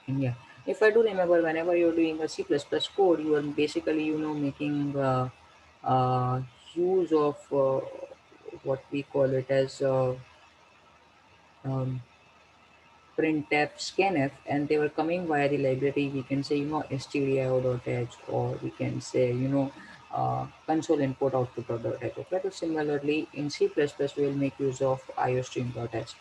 Yeah, if I do remember, whenever you're doing a C++ code, you are basically, making use of what we call it as um, printf, scanf, and they were coming via the library. We can say, stdio.h, or we can say, console input output.h. Okay, so similarly in C++, we will make use of iostream.h.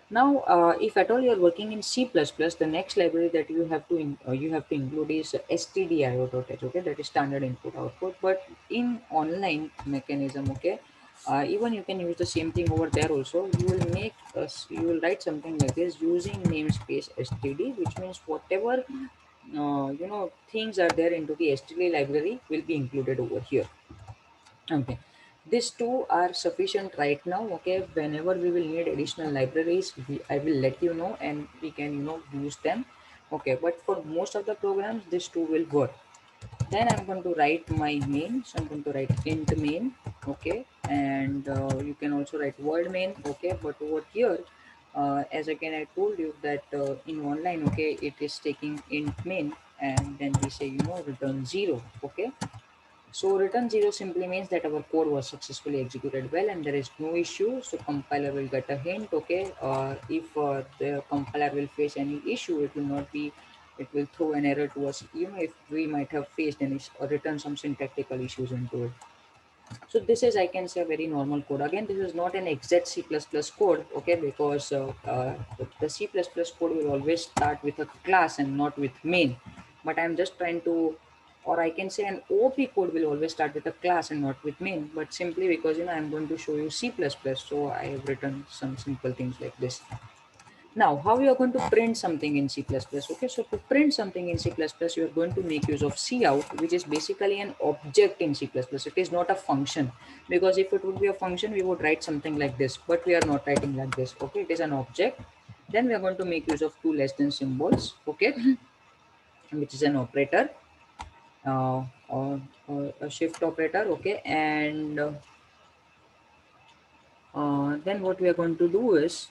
Now, if at all you're working in C++, the next library that you have to include is stdio.h. Okay, that is standard input output. But in online mechanism, okay, even you can use the same thing over there also. You will write something like this using namespace std, which means whatever things are there into the std library will be included over here. Okay, these two are sufficient right now. Okay, whenever we will need additional libraries, I will let you know, and we can use them. Okay, but for most of the programs, these two will work. Then I'm going to write my main. So I'm going to write int main. Okay, and you can also write word main. Okay, but over here, as again I told you that in online, okay, it is taking int main, and then we say return 0. Okay, so return 0 simply means that our code was successfully executed well and there is no issue. So compiler will get a hint. Okay, if the compiler will face any issue, it will not be, it will throw an error to us. If we might have faced any or return some syntactical issues into it. So this is, I can say, a very normal code. Again, this is not an exact C++ code. Okay, because the C++ code will always start with a class and not with main. But I'm just trying to, or I can say an OP code will always start with a class and not with main. But simply because I'm going to show you C++, so I have written some simple things like this. Now, how you are going to print something in C++? Okay, so to print something in C++, you are going to make use of cout, which is basically an object in C++. It is not a function, because if it would be a function, we would write something like this, but we are not writing like this. Okay, it is an object. Then we are going to make use of two less than symbols. Okay, which is an operator, or a shift operator. Okay, and then what we are going to do is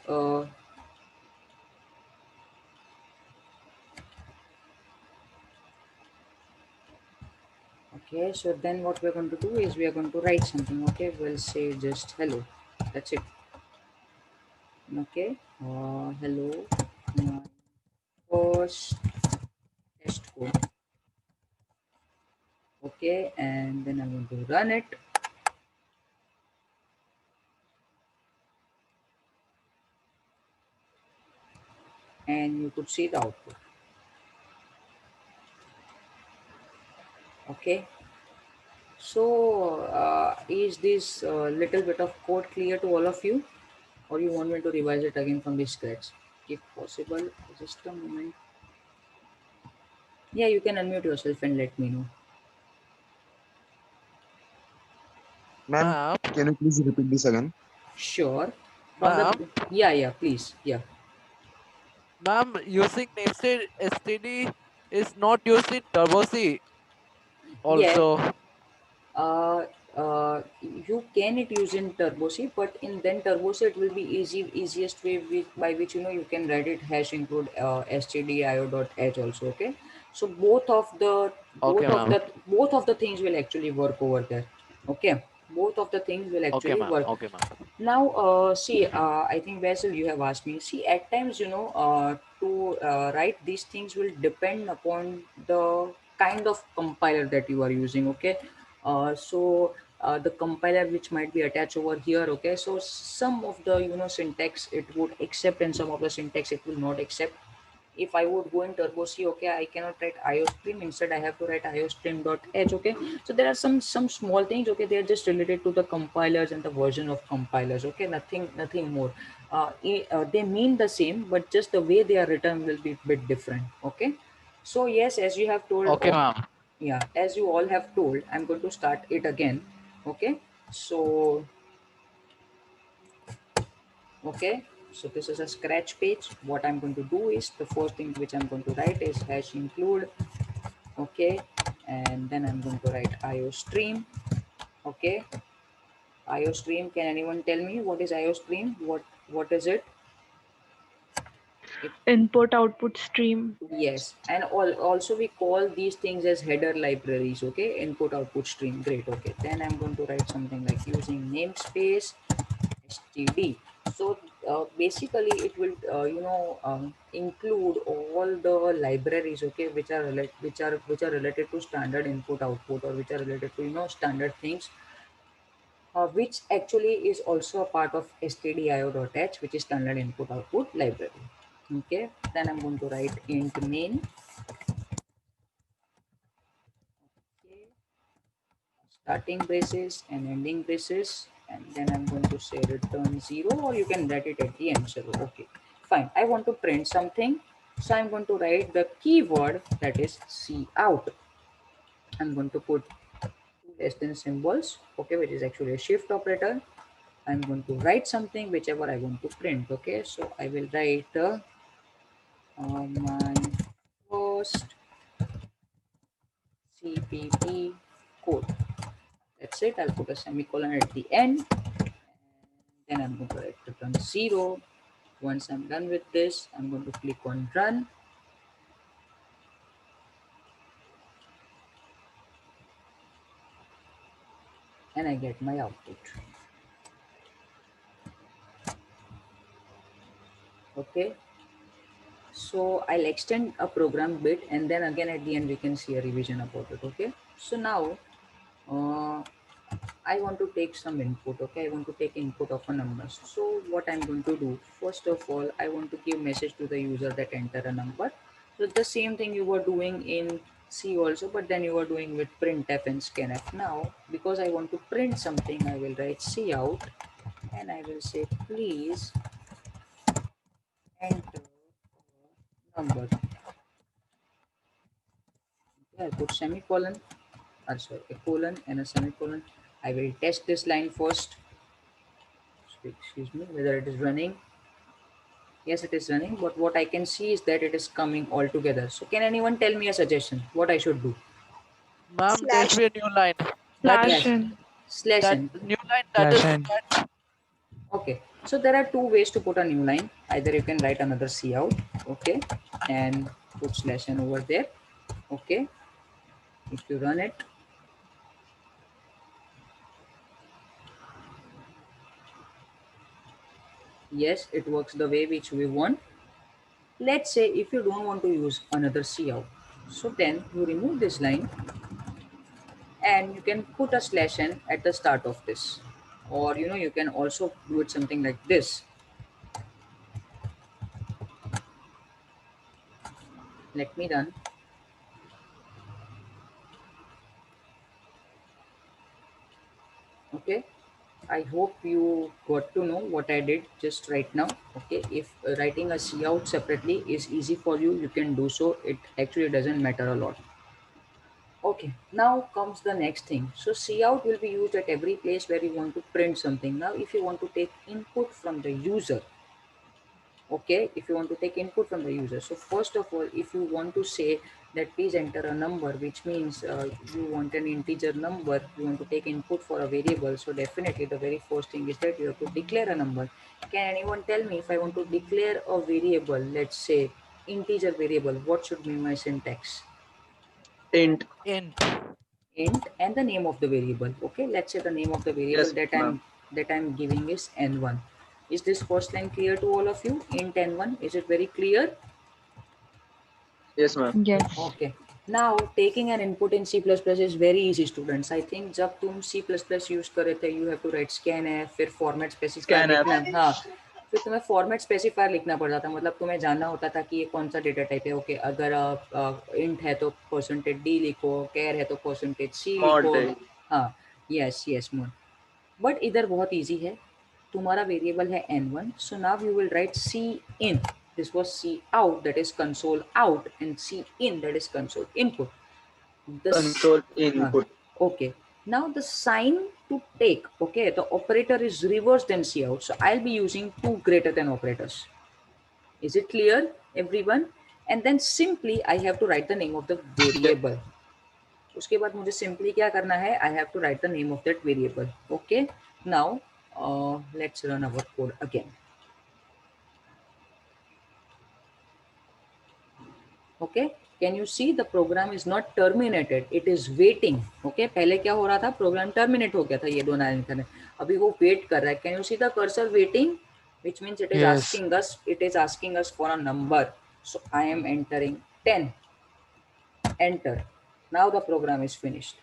okay, so then what we're going to do is we are going to write something. Okay, we'll say just hello. That's it. Okay, hello. My first test code. Okay, and then I'm going to run it, and you could see the output. Okay, so is this little bit of code clear to all of you, or you want me to revise it again from the scratch? If possible, just a moment. Yeah, you can unmute yourself and let me know. Ma'am, Ma'am, can you please repeat this again? Sure. From the ma'am, yeah, please, yeah. ma'am, using nested STD is not used in Turbo C Yeah, also. uh, you can it use in turbo c, but in then turbo c it will be easiest way by which you can write it hash include stdio.h also. Okay, so Okay, ma'am. both of the things will actually work over there. Okay, both of the things will Okay, actually ma'am. work. Okay, ma'am. Now, see, I think Basil, you have asked me. See, at times, to write these things will depend upon the kind of compiler that you are using. Okay, the compiler which might be attached over here. Okay, so some of the syntax it would accept, and some of the syntax it will not accept. If I would go in turbo c, okay, I cannot write iostream, instead I have to write iostream.h. Okay, so there are some small things. Okay, they are just related to the compilers and the version of compilers. Okay, nothing more. They mean the same, but just the way they are written will be a bit different. Okay, so yes, as you have told, Okay, ma'am. yeah, as you all have told, I'm going to start it again. Okay, so okay, so this is a scratch page. What I'm going to do is, the first thing which I'm going to write is hash include. Okay, and then I'm going to write iostream. Okay, iostream, can anyone tell me what is iostream? What is it? Input output stream. Yes, and also we call these things as header libraries. Okay, input output stream. Great. Okay, then I'm going to write something like using namespace std. So basically it will include all the libraries, okay, which are related to standard input output, or which are related to standard things, which actually is also a part of stdio.h, which is standard input output library. Okay, then I'm going to write int main. Okay, starting braces and ending braces, and then I'm going to say return 0, or you can write it at the end 0. Okay, fine. I want to print something, so I'm going to write the keyword that is cout. I'm going to put two less than symbols, okay, which is actually a shift operator. I'm going to write something whichever I want to print. Okay, so I will write my first CPP code. That's it. I'll put a semicolon at the end. Then I'm going to write return 0. Once I'm done with this, I'm going to click on run. And I get my output. Okay. So I'll extend a program bit, and then again at the end we can see a revision about it. Okay. So now uh, I want to take some input. Okay, I want to take input of a number. So what I'm going to do, first of all, I want to give message to the user that enter a number. So the same thing you were doing in C also, but then you were doing with printf and scanf. Now because I want to print something, I will write cout, and I will say please enter number. Okay, I put semicolon, or sorry, a colon and a semicolon. I will test this line first. Excuse me, whether it is running. Yes, it is running, but what I can see is that it is coming all together. So can anyone tell me a suggestion what I should do? Ma'am, there should be a new line. That Slash Yes, in. slash that n. new line that Slash is n. that Okay, so there are two ways to put a new line. Either you can write another cout, okay, and put slash n over there. Okay, if you run it, yes, it works the way which we want. Let's say if you don't want to use another cout, so then you remove this line and you can put a slash n at the start of this, or you can also do it something like this. Let me run. Okay, I hope you got to know what I did just right now. Okay, if writing a cout separately is easy for you, you can do so. It actually doesn't matter a lot. Okay, now comes the next thing. So cout will be used at every place where you want to print something. Now if you want to take input from the user, okay, if you want to take input from the user, so first of all, if you want to say that please enter a number, which means you want an integer number, you want to take input for a variable, so definitely the very first thing is that you have to declare a number. Can anyone tell me, if I want to declare a variable, let's say integer variable, what should be my syntax? Int. int. Int and the name of the variable. Okay, let's say the name of the variable Yes, that ma'am. I'm giving is n1. Is this first line clear to all of you? Int n1, is it very clear? Yes, ma'am. Yes. Okay. Now taking an input in C++ is very easy, students. I think जब तुम C++ use कर रहे थे, you have to write scanf, फिर format specifier Scanf. लिखना, हाँ, फिर तुम्हें फॉर्मेट स्पेसिफायर लिखना पड़ता था, मतलब तुम्हें जानना होता था कि ये कौन सा डेटा टाइप है. ओके, अगर इंट है तो %d लिखो, कैर है तो %c Mod. लिखो. हाँ, यस यस मोड. बट इधर बहुत इजी है. तुम्हारा वेरिएबल है n1, so now you will write c in. This was c out, that is console out, and c in, that is console input. This, Control input. okay, now the sign to take, okay, the operator is reversed than c out, so I'll be using two greater than operators. Is it clear, everyone? And then simply I have to write the name of the Yes. variable. उसके बाद मुझे simply क्या करना है, I have to write the name of that variable. Okay, now let's run our code again. Okay, can you see the program is not terminated, it is waiting. Okay, पहले क्या हो रहा था, प्रोग्राम टर्मिनेट हो गया था ये दो लाइन करने, अभी वो वेट कर रहा है. Can you see the cursor waiting, which means it is Yes. asking us for a number. So I am entering 10. Enter. Now the program is finished.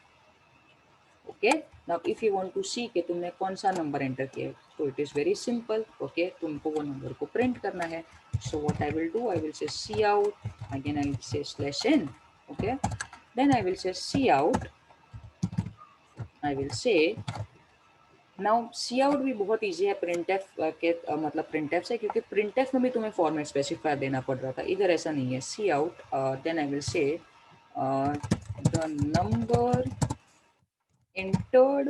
Okay, now if you want to see कि तुमने कौन सा number enter किया है, तो it is very simple. Okay, तुमको वो number को प्रिंट करना है. So what I will do, I will say cout, again I will say slash in. Okay, then I will say cout, I will say now cout भी बहुत easy है printf के मतलब printf से, क्योंकि printf में भी तुम्हें फॉर्मेट स्पेसिफायर देना पड़ रहा था, इधर ऐसा नहीं है. See out, then I will say the number entered.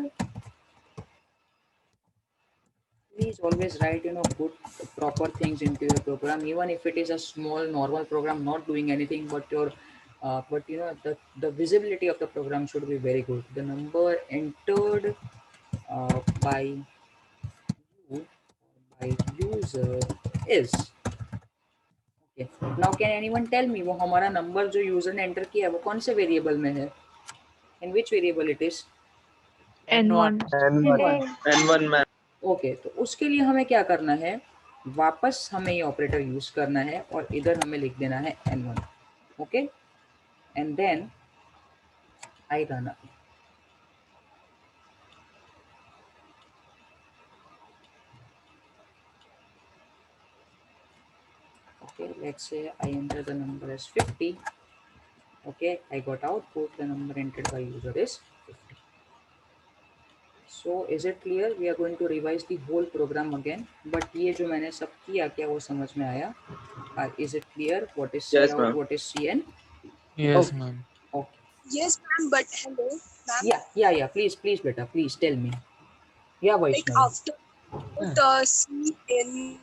Please always write good proper things into your program, even if it is a small normal program not doing anything, but your but the visibility of the program should be very good. The number entered by you, by user is. Okay, now can anyone tell me वो हमारा number जो user ने enter किया है वो कौन से variable में है, in which variable it is? N1. N1 man. Okay, तो उसके लिए हमें क्या करना है, वापस हमें ये ऑपरेटर यूज करना है और इधर हमें लिख देना है n1. Okay, and then I run. okay, let's say I enter the number as 50. okay, I got output, the number entered by user is 50. so is it clear? we are going to revise the whole program again, but ये जो मैंने सब किया क्या वो समझ में आया? is it clear what is Yes, cout, ma'am. what is cn? Yes, Okay. ma'am. Okay. Yes, ma'am, but hello, ma'am. Yeah, please beta, please tell me. Yeah, Like Vaishnavi. after the C in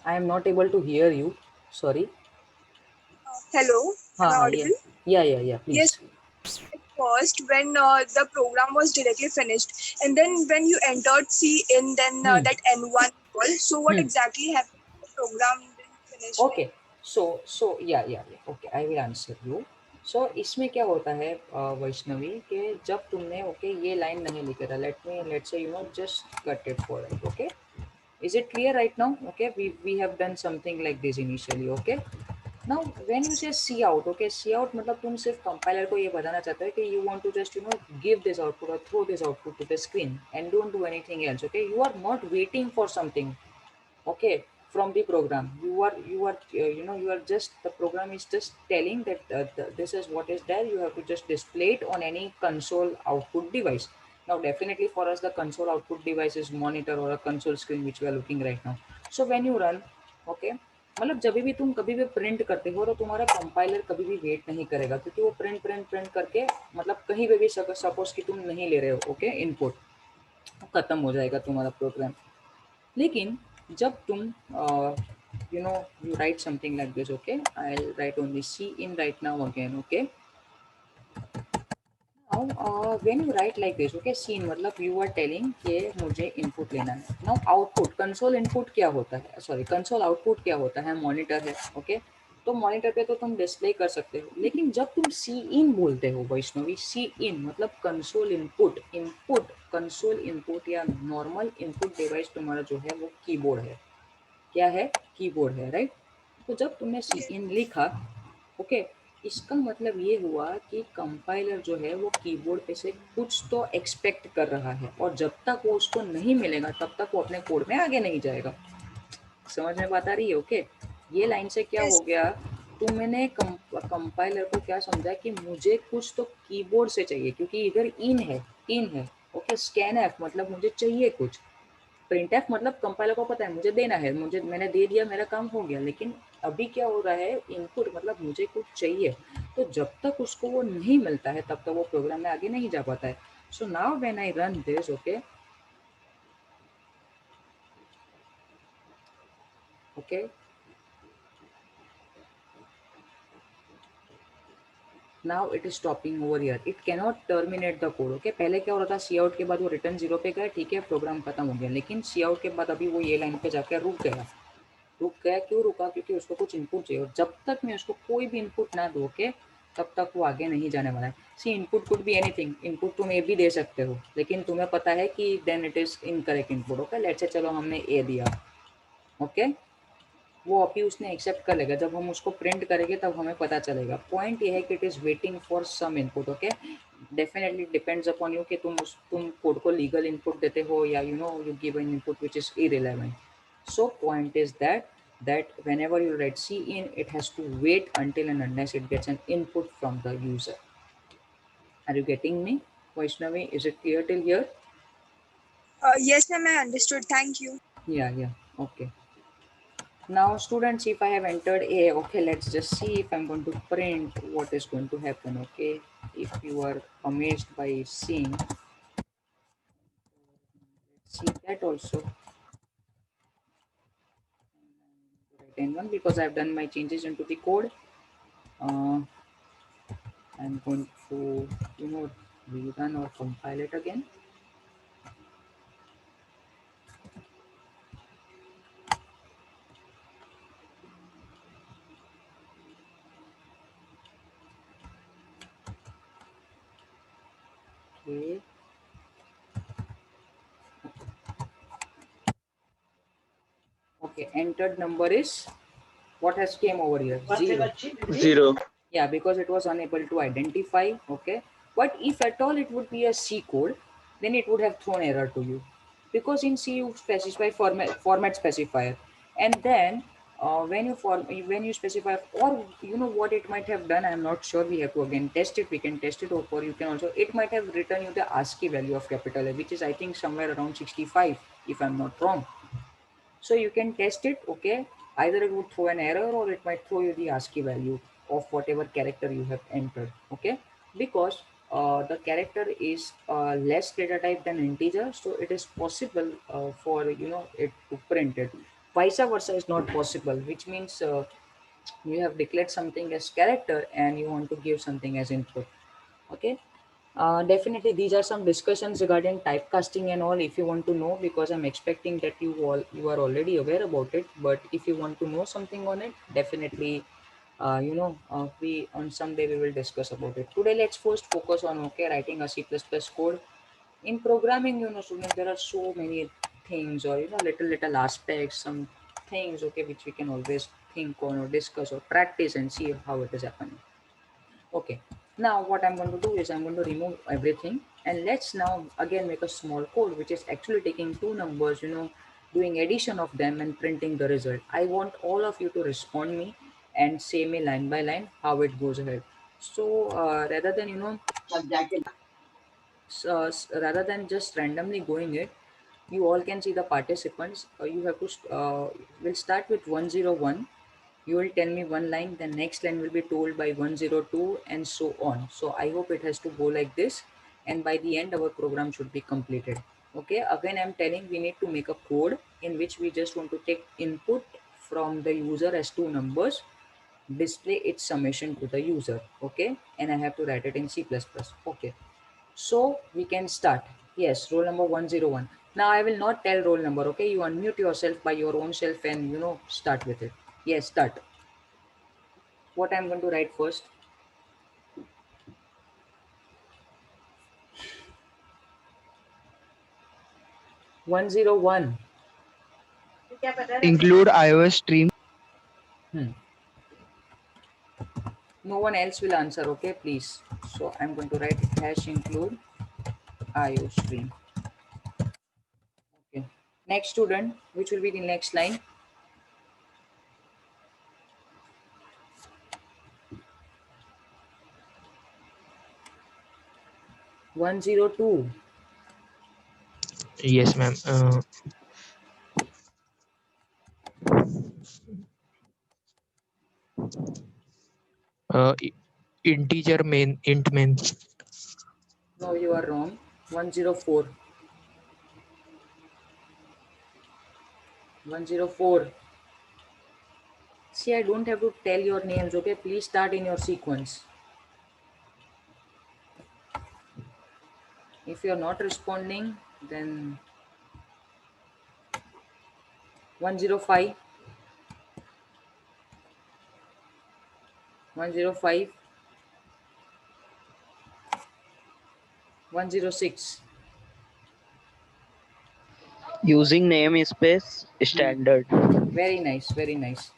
I am not able to hear you. Sorry. hello, am I हाँ, audible? yeah, please. Yes. At first, when the program was directly finished, and then when you entered C in, then that N1 call. So what exactly happened? The program didn't finish. Okay. So yeah. Okay, I will answer you. So इसमें क्या होता है वैष्णवी कि जब तुमने ये line नहीं लिखा था, let's say just cut it for it. Okay, is it clear right now? Okay, we have done something like this initially. Okay, now when you say see out, okay, see out मतलब तुम सिर्फ compiler को ये बताना चाहते हो कि you want to just give this output or throw this output to the screen and don't do anything else. Okay, you are not waiting for something, okay, from the program. You are just, the program is just telling that this is what is there. You have to just display it on any console output device. Now definitely for us the console output device is monitor or a console screen which we are looking right now. So when you run, okay, मतलब जब भी तुम कभी भी print करते हो तो तुम्हारा कंपाइलर कभी भी वेट नहीं करेगा, क्योंकि वो प्रिंट करके मतलब कहीं पे भी सपोज कि तुम नहीं ले रहे हो, ओके, इनपुट खत्म हो जाएगा तुम्हारा प्रोग्राम. लेकिन जब तुम you write something like this, okay, I'll write only C in right now again. Okay, now when you write like this, okay, C in मतलब you are telling कि मुझे input लेना है. now output, console input क्या होता है, sorry, console output क्या होता है, मॉनिटर है. okay, तो मॉनिटर पे तो तुम डिस्प्ले कर सकते हो, लेकिन जब तुम सी इन बोलते हो वैष्णवी, सी इन मतलब कंसोल इनपुट. कंसोल इनपुट या नॉर्मल इनपुट डिवाइस तुम्हारा जो है वो कीबोर्ड है. क्या है? कीबोर्ड है, राइट. तो जब तुमने सी इन लिखा, ओके, इसका मतलब ये हुआ कि कंपाइलर जो है वो कीबोर्ड पे से कुछ तो एक्सपेक्ट कर रहा है, और जब तक वो उसको नहीं मिलेगा तब तक वो अपने कोड में आगे नहीं जाएगा. समझ में बात आ रही है? ओके, ये लाइन से क्या हो गया, तुमने कंपाइलर को क्या समझा कि मुझे कुछ तो कीबोर्ड से चाहिए, क्योंकि इधर इन है. ओके, स्कैन एफ मतलब मुझे चाहिए कुछ, प्रिंट एफ मतलब कंपाइलर को पता है मुझे देना है, मैंने दे दिया, मेरा काम हो गया. लेकिन अभी क्या हो रहा है, इनपुट मतलब मुझे कुछ चाहिए, तो जब तक उसको वो नहीं मिलता है तब तक वो प्रोग्राम में आगे नहीं जा पाता है. So now when I run this, okay, now it is stopping over here, it cannot terminate the code. Okay, पहले क्या हो रहा था, सी आउट के बाद वो रिटर्न 0 पे गया, ठीक है, प्रोग्राम खत्म हो गया, लेकिन सी आउट के बाद अभी वो ये लाइन पे जाकर रुक गया. रुक गया, क्यों रुका? क्योंकि उसको कुछ इनपुट चाहिए, और जब तक मैं उसको कोई भी इनपुट ना दो के तब तक वो आगे नहीं जाने वाला है। C input could be anything, input तुम ए भी दे सकते हो, लेकिन तुम्हें पता है कि then it is incorrect input. Okay, let's say चलो हमने ए दिया, ओके, वो अभी उसने एक्सेप्ट कर लेगा, जब हम उसको प्रिंट करेंगे तब हमें पता चलेगा। पॉइंट ये है कि it is waiting for some input. Okay, definitely depends upon you कि तुम कोड को लीगल इनपुट देते हो या you give an input which is irrelevant. So point is that whenever you write C in, it has to wait until and unless it gets an input from the user. Are you getting me, Vaishnavi? Is it clear till here? Yes, ma'am, I understood. Thank you. Yeah, okay. Now students, if I have entered A, okay, let's just see if I'm going to print what is going to happen. Okay, if you are amazed by seeing, let's see that also. Write N1 because I've done my changes into the code. I'm going to rerun or compile it again. Okay. Okay, entered number is what has came over here? 0. 0. Yeah, because it was unable to identify. Okay, but if at all it would be a C code, then it would have thrown error to you, because in C you specify format specifier, and then when you specify, or what it might have done, I'm not sure, we have to again test it. We can test it, or you can also, it might have written you the ASCII value of capital A, which is I think somewhere around 65 if I'm not wrong. So you can test it. Okay, either it would throw an error or it might throw you the ASCII value of whatever character you have entered. Okay, because the character is less data type than integer, so it is possible for it to print it. Vice versa is not possible, which means you have declared something as character and you want to give something as input. Okay, definitely these are some discussions regarding typecasting and all, if you want to know, because I'm expecting that you are already aware about it, but if you want to know something on it, definitely we on some day we will discuss about it. Today let's first focus on writing a C++ code. In programming, students, there are so many things, or little aspects, some things, okay, which we can always think on or discuss or practice and see how it is happening. Okay, now what I'm going to do is I'm going to remove everything, and let's now again make a small code which is actually taking two numbers, doing addition of them and printing the result. I want all of you to respond me and say me line by line how it goes ahead. So rather than rather than just randomly going it, you all can see the participants. You have to we'll start with 101. You will tell me one line, the next line will be told by 102, and so on. So I hope it has to go like this, and by the end our program should be completed. Okay, again I'm telling, we need to make a code in which we just want to take input from the user as two numbers, display its summation to the user. Okay, and I have to write it in C++. Okay, so we can start. Yes, roll number 101. Now I will not tell roll number. Okay, you unmute yourself by your own self and start with it. Yes, start. What I'm going to write first? "101". Include iOS stream. No one else will answer, okay, please. So I'm going to write #include iostream. Okay. Next student, which will be the next line? "102". Yes, ma'am. Integer main, int main. No, you are wrong. 104. 104. See, I don't have to tell your names, okay? Please start in your sequence. If you're not responding, then 105. 105, 106. Using namespace standard. Very nice, very nice.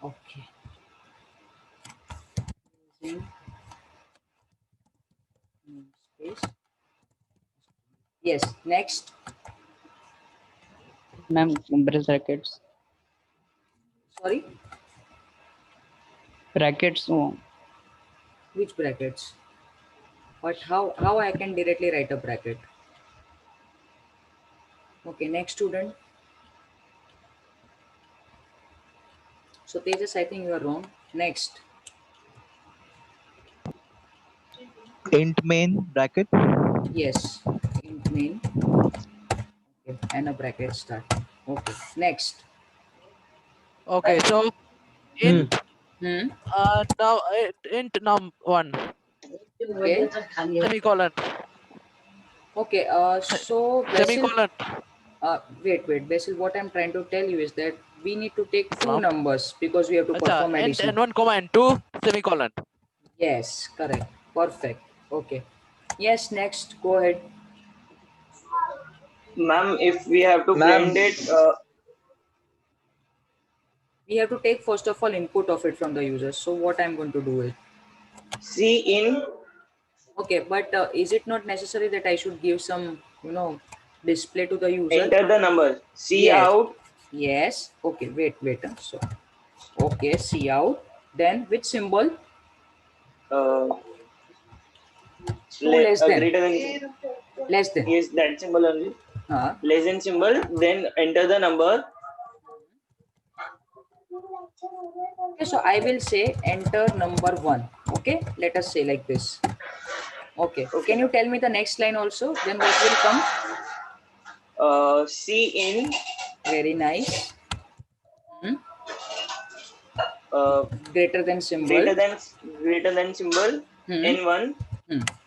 Okay. Using namespace. Yes, next. Ma'am, brackets. Sorry, Brackets. Oh, which brackets? But how I can directly write a bracket? Okay, next student. So Tejas, I think you are wrong. Next. int main bracket. Yes, int main. Okay, and a bracket start. Okay, next. Okay, so int Hmm. now int num1 Okay. semicolon Okay. So Basil. semicolon. Wait. Basil, what I'm trying to tell you is that we need to take two Ma'am. numbers because we have to Acha, perform int addition. n1 comma n2 semicolon. Yes, correct. Perfect. Okay. Yes, next. Go ahead. Ma'am, if we have to Ma'am. print it, We have to take first of all input of it from the user. So what I'm going to do is, C in okay, but is it not necessary that I should give some, display to the user? enter the number. C Yes. out. Yes. Okay. Wait. So, okay. See out. Then which symbol? Uh, Two less than. greater than. Less than. Yes, that symbol only. Huh? Less than symbol. Then enter the number. Okay. So I will say enter number 1. Okay. Let us say like this. Okay. Can you tell me the next line also? Then what will come? C in. Very nice. Uh, Greater than symbol. greater than symbol. N1.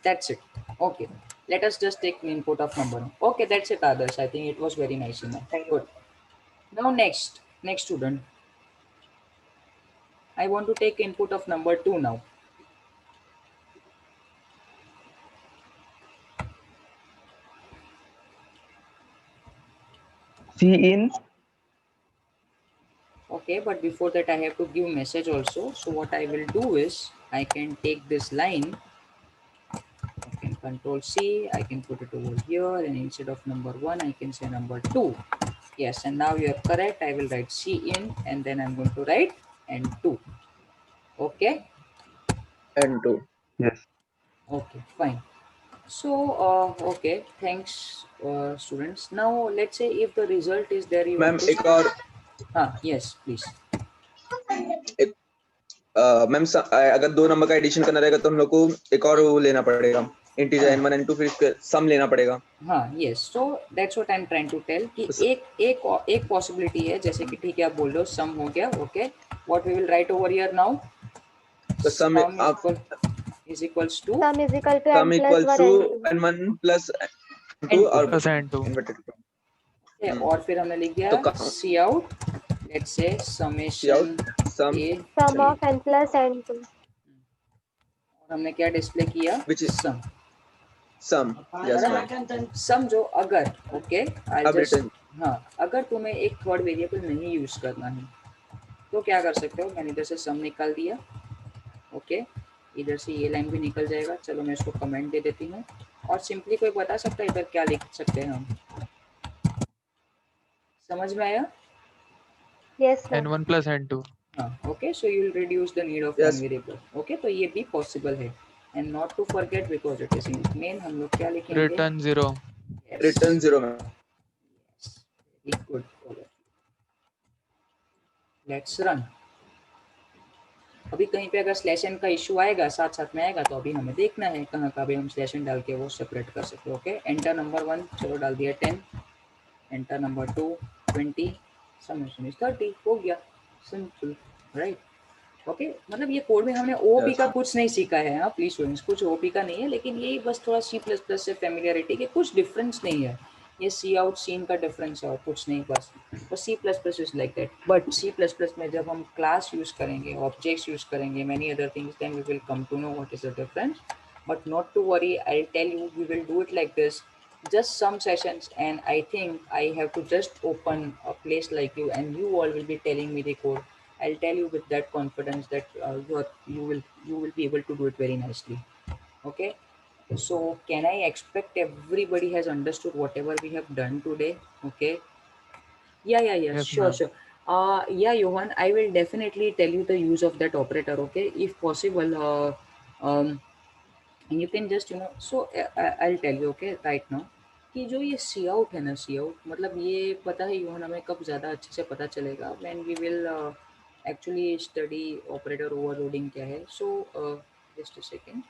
That's it. Okay. Let us just take input of number. Okay, that's it, others. I think it was very nice enough. Thank you. Good. Now next student. I want to take input of number 2 now. C in. Okay, but before that I have to give message also. So what I will do is I can take this line. I can control C. I can put it over here, and instead of number 1, I can say number 2. Yes, and now you are correct. I will write C in, and then I'm going to write N2. Okay. N2. Yes. Okay, fine. So, okay, thanks, students. Now, let's say if the result is there, you ma'am want to... एक और yes, please. Ma'am अगर दो number का addition करना रहेगा तो हम लोग को एक और वो लेना पड़ेगा इंटीजर n1 n2 फिर इसके सम लेना पड़ेगा. हाँ, yes. So that's what I'm trying to tell कि एक possibility है, जैसे कि ठीक है आप बोल रहे हो sum हो गया. Okay, what we will write over here now? तो sum is equals to Sum is equal to sum n equals plus to 1 n1 plus n2 और plus n2. inverted. और फिर हमने लिख दिया C out. Let's say summation sum sum of n plus n2. और हमने क्या डिस्प्ले किया? Which is sum. Yes, ma'am. सम जो अगर अब return. हाँ, अगर तुम्हें एक थर्ड वेरिएबल नहीं यूज करना है तो क्या कर सकते हो? मैंने इधर से सम निकाल दिया. ओके, इधर से ये लाइन भी निकल जाएगा. चलो मैं इसको कमेंट दे देती हूँ. और सिंपली कोई बता सकता है इधर क्या लिख सकते हैं हम? समझ में आया? Yes, ma'am. n1 plus n2. हाँ, okay. So you will reduce the need of one variable. Okay, तो ये भी पॉसिबल है. And not to forget because it is in main, हम लोग क्या लिखेंगे? Return 0. Yes. Return 0 ma'am. Yes. Very good. Let's run. अभी कहीं पे अगर स्लैश एन का इशू आएगा साथ साथ में आएगा तो अभी हमें देखना है कहाँ का भी हम स्लैश एन डाल के वो सेपरेट कर सकते हैं. ओके, एंटर नंबर 1 चलो डाल दिया 10, एंटर नंबर 2 20, समेशन इज 30. हो गया, सिंपल. राइट? ओके, मतलब ये कोड में हमने ओपी Yes. का कुछ नहीं सीखा है, हाँ प्लीज स्टूडेंट्स, कुछ ओपी का नहीं है, लेकिन ये बस थोड़ा सी प्लस प्लस से फेमिलियरिटी के, कुछ डिफरेंस नहीं है, ये सी आउट सीन का डिफरेंस है और कुछ नहीं, बस C plus plus is like that. But C plus plus में जब हम क्लास यूज करेंगे, ऑब्जेक्ट्स यूज करेंगे, many other things, then we will come to know what is the difference. But not to worry, I tell you, we will do it like this, just some sessions, and I think I have to just open a place like you and you all will be telling me the code. I'll tell you with that confidence that you will be able to do it very nicely. Okay. So can I expect everybody has understood whatever we have done today? Okay. Yeah. Yes, Sure, ma'am. sure. Yeah, Johan, I will definitely tell you the use of that operator. Okay, if possible. And you can just so I'll tell you okay right now कि जो ये सी out है ना, सी out मतलब ये पता है यून हमें कब ज़्यादा अच्छे से पता चलेगा, when we will actually study operator overloading क्या है। So just a second,